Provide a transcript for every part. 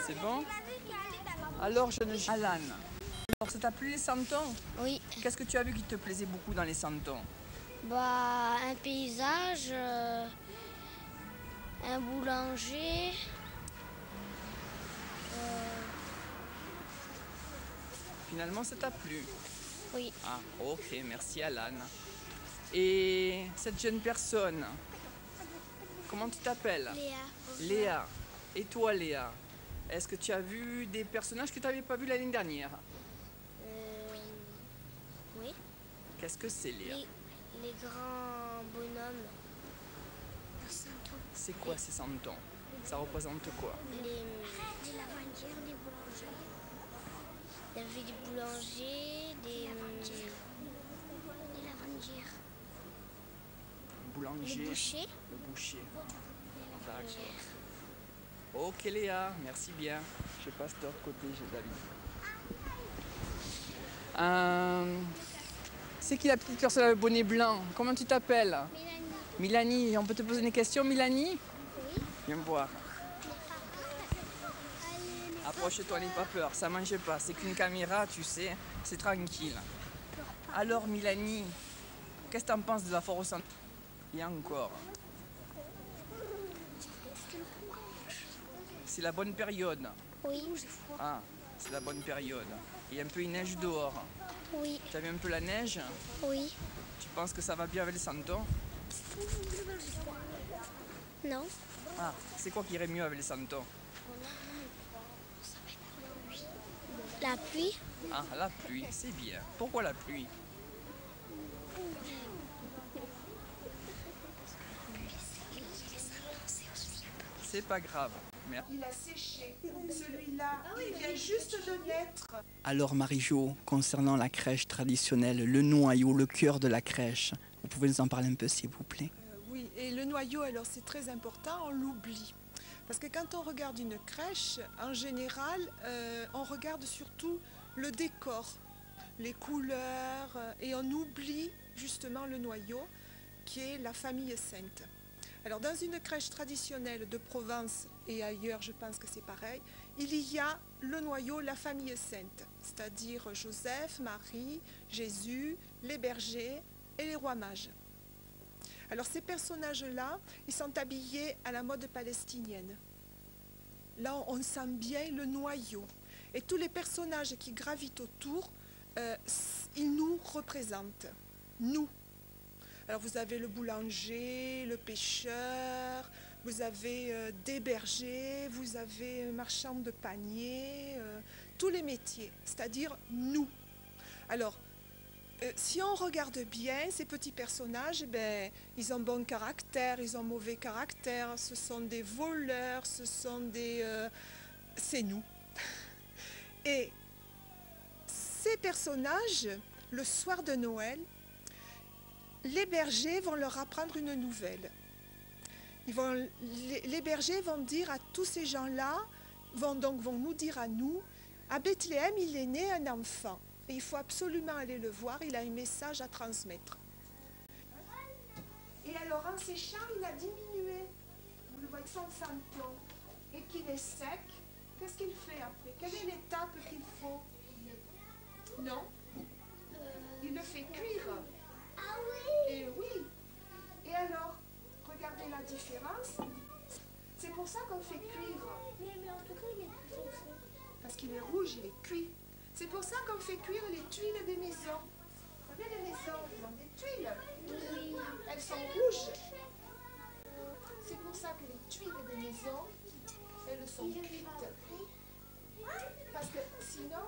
C'est bon? Alors, jeune Alan, alors ça t'a plu les santons? Oui. Qu'est-ce que tu as vu qui te plaisait beaucoup dans les santons? Bah, un paysage, un boulanger. Finalement, ça t'a plu? Oui. Ah, ok, merci Alan. Et cette jeune personne, comment tu t'appelles? Léa. Léa. Et toi, Léa, est-ce que tu as vu des personnages que tu n'avais pas vus l'année dernière? Oui. Qu'est-ce que c'est, Léa? Les grands bonhommes. C'est quoi ces santons? Ça représente quoi? Les lavandières, des boulangers. Il y avait des boulangers, des lavandières. Boulanger. Le boucher. Le boucher. D'accord. Ok Léa, merci bien. Je passe de l'autre côté, j'ai David. C'est qui la petite personne avec le bonnet blanc? Comment tu t'appelles? Mélanie. Mélanie, on peut te poser des questions, Mélanie? Oui. Viens me voir. Approche-toi, n'aie pas peur, ça mange pas. C'est qu'une caméra, tu sais, c'est tranquille. Alors Mélanie, qu'est-ce que tu en penses de la forêt au centre? Il y a encore. C'est la bonne période. Oui. Ah, c'est la bonne période. Il y a un peu une neige dehors. Oui. Tu as vu un peu la neige? Oui. Tu penses que ça va bien avec les santons? Non. Ah, c'est quoi qui irait mieux avec les santons? La pluie. Ah, la pluie, c'est bien. Pourquoi la pluie? C'est pas grave. Merci. Il a séché. Celui-là, il vient juste de naître. Alors Marie-Jo, concernant la crèche traditionnelle, le noyau, le cœur de la crèche, vous pouvez nous en parler un peu s'il vous plaît? Oui, et le noyau, alors c'est très important, on l'oublie. Parce que quand on regarde une crèche, en général, on regarde surtout le décor, les couleurs, et on oublie justement le noyau, qui est la famille sainte. Alors dans une crèche traditionnelle de Provence et ailleurs, je pense que c'est pareil, il y a le noyau, la famille sainte, c'est-à-dire Joseph, Marie, Jésus, les bergers et les rois mages. Alors ces personnages-là, ils sont habillés à la mode palestinienne. Là, on sent bien le noyau. Et tous les personnages qui gravitent autour, ils nous représentent, nous. Alors vous avez le boulanger, le pêcheur, vous avez des bergers, vous avez marchand de paniers, tous les métiers, c'est-à-dire nous. Alors, si on regarde bien ces petits personnages, ben, ils ont bon caractère, ils ont mauvais caractère, ce sont des voleurs, ce sont des... c'est nous. Et ces personnages, le soir de Noël, les bergers vont leur apprendre une nouvelle. Les bergers vont dire à tous ces gens-là, vont nous dire à nous, à Bethléem, il est né un enfant. Et il faut absolument aller le voir, il a un message à transmettre. Et alors en séchant, il a diminué. Vous le voyez, son santon. Et qu'il est sec, qu'est-ce qu'il fait après? Quelle est l'étape qu'il faut? Non? Il le fait cuire. Ah oui. Et oui. Et alors, regardez la différence. C'est pour ça qu'on fait cuire. Mais en tout cas, il est foncé. Parce qu'il est rouge, il est cuit. C'est pour ça qu'on fait cuire les tuiles des maisons. Vous savez, les maisons, ils ont des tuiles. Oui. Elles sont rouges. C'est pour ça que les tuiles des maisons, elles sont cuites. Parce que sinon,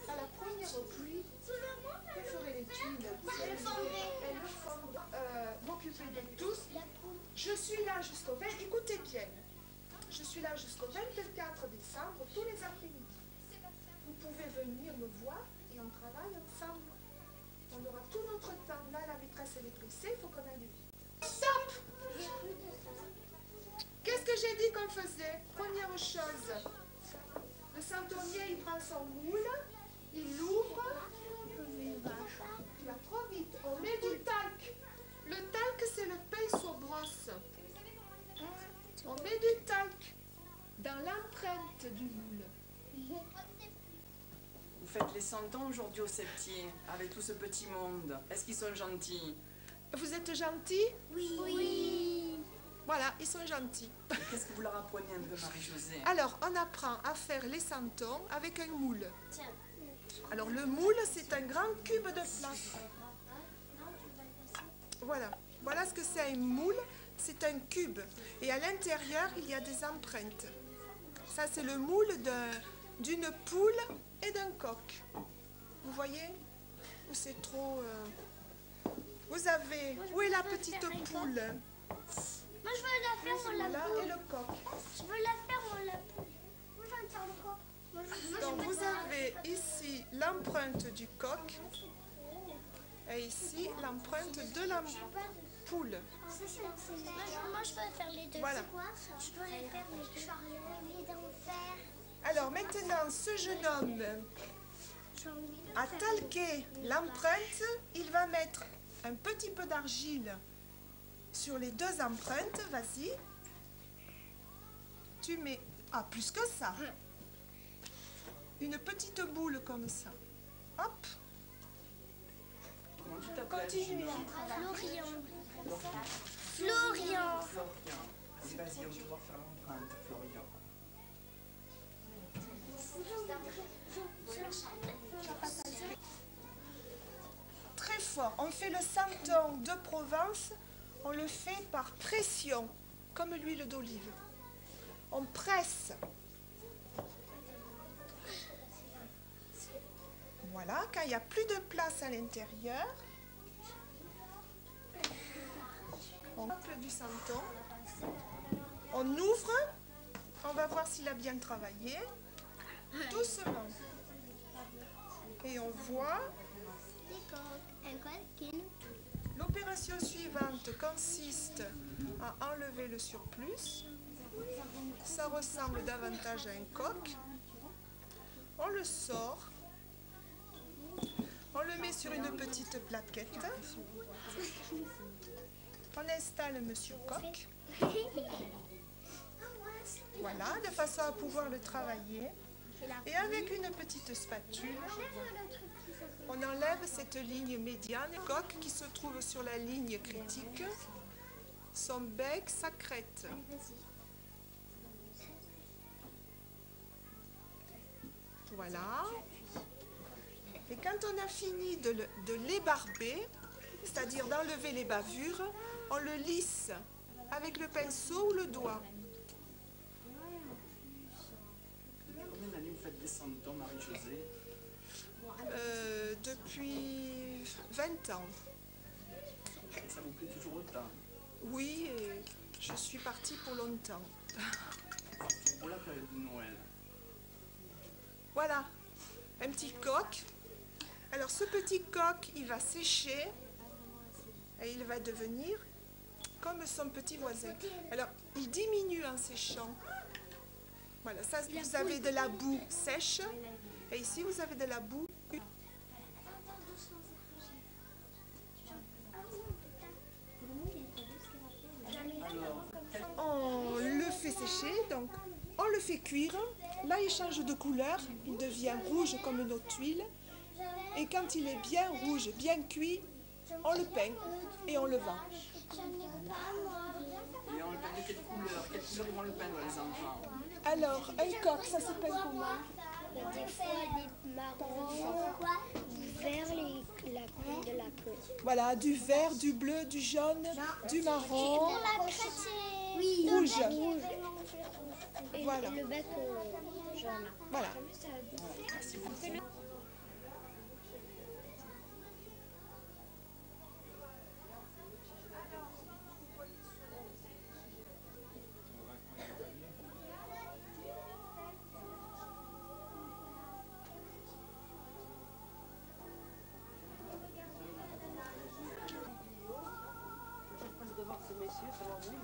à la première pluie, que feraient les tuiles? Elles le fondent. M'occuper de tous. Je suis là jusqu'au 20. Écoutez bien. Je suis là jusqu'au 24 décembre, tous les après-midi. Vous pouvez venir me voir et on travaille ensemble. On aura tout notre temps. Là, la maîtresse elle est pressée, il faut qu'on aille vite. Stop! Qu'est-ce que j'ai dit qu'on faisait? Première chose, le centonnier, il prend son moule, il l'ouvre. Tu vas trop vite. On met du talc. Le talc, c'est le pinceau brosse. On met du talc dans l'empreinte du moule. Vous faites les 100 ans aujourd'hui au Septier, avec tout ce petit monde. Est-ce qu'ils sont gentils? Vous êtes gentils? Oui. Voilà, ils sont gentils. Qu'est-ce que vous leur apprenez un peu, Marie-Josée? Alors, on apprend à faire les santons avec un moule. Alors, le moule, c'est un grand cube de plâtre. Voilà. Voilà ce que c'est un moule. C'est un cube. Et à l'intérieur, il y a des empreintes. Ça, c'est le moule d'une poule et d'un coq. Vous voyez? Ou c'est trop... Vous avez... Où est la petite poule? Moi, je veux la faire en la Là, poule. et le coq. Je veux la faire en la poule. Moi, je veux faire le coq. Moi, Donc, vous avez ici l'empreinte du coq. Et ici, l'empreinte de la poule. Moi, je veux faire les deux. Voilà. C'est quoi ça? Je veux les faire les deux. Les faire. Alors, maintenant, ce jeune homme a talqué l'empreinte. Il va mettre un petit peu d'argile sur les deux empreintes. Vas-y. Tu mets... Ah, plus que ça. Une petite boule comme ça. Hop. Comment tu t'appelles? Continue. Florian. Florian. Florian. Vas-y, on va pouvoir faire l'empreinte, Florian. Très fort. On fait le santon de Provence. On le fait par pression, comme l'huile d'olive. On presse. Voilà, quand il n'y a plus de place à l'intérieur, on coupe du santon, on ouvre, on va voir s'il a bien travaillé, doucement. Et on voit, l'opération suivante consiste à enlever le surplus. Ça ressemble davantage à un coq. On le sort. On le met sur une petite plaquette. On installe Monsieur Coq. Voilà, de façon à pouvoir le travailler. Et avec une petite spatule, on enlève cette ligne médiane. Le coq qui se trouve sur la ligne critique, son bec s'accrète. Voilà. Et quand on a fini de l'ébarber, c'est-à-dire d'enlever les bavures, on le lisse avec le pinceau ou le doigt. Combien d'années vous faites des santons, Marie-Josée? Depuis 20 ans. Et ça vous plaît toujours autant? Oui, et je suis partie pour longtemps. Pour la période de Noël. Voilà, un petit coq. Alors ce petit coq, il va sécher et il va devenir comme son petit voisin. Alors, il diminue en séchant. Voilà, ça, vous avez de la boue sèche et ici, vous avez de la boue. On le fait sécher, donc on le fait cuire. Là, il change de couleur, il devient rouge comme notre tuile. Et quand il est bien rouge, bien cuit, on le peint et on le vend. Et on le peint de quelle couleur? Quelle couleur ils vont le peindre, les enfants? Alors, un coq, ça se peint comment? Des fois, des marrons, du vert, la couleur de la peau. Voilà, du vert, du bleu, du jaune, du marron, La crête, c'est rouge. Et Voilà. le bec jaune. Voilà. Devant ce messieurs, ça va bien.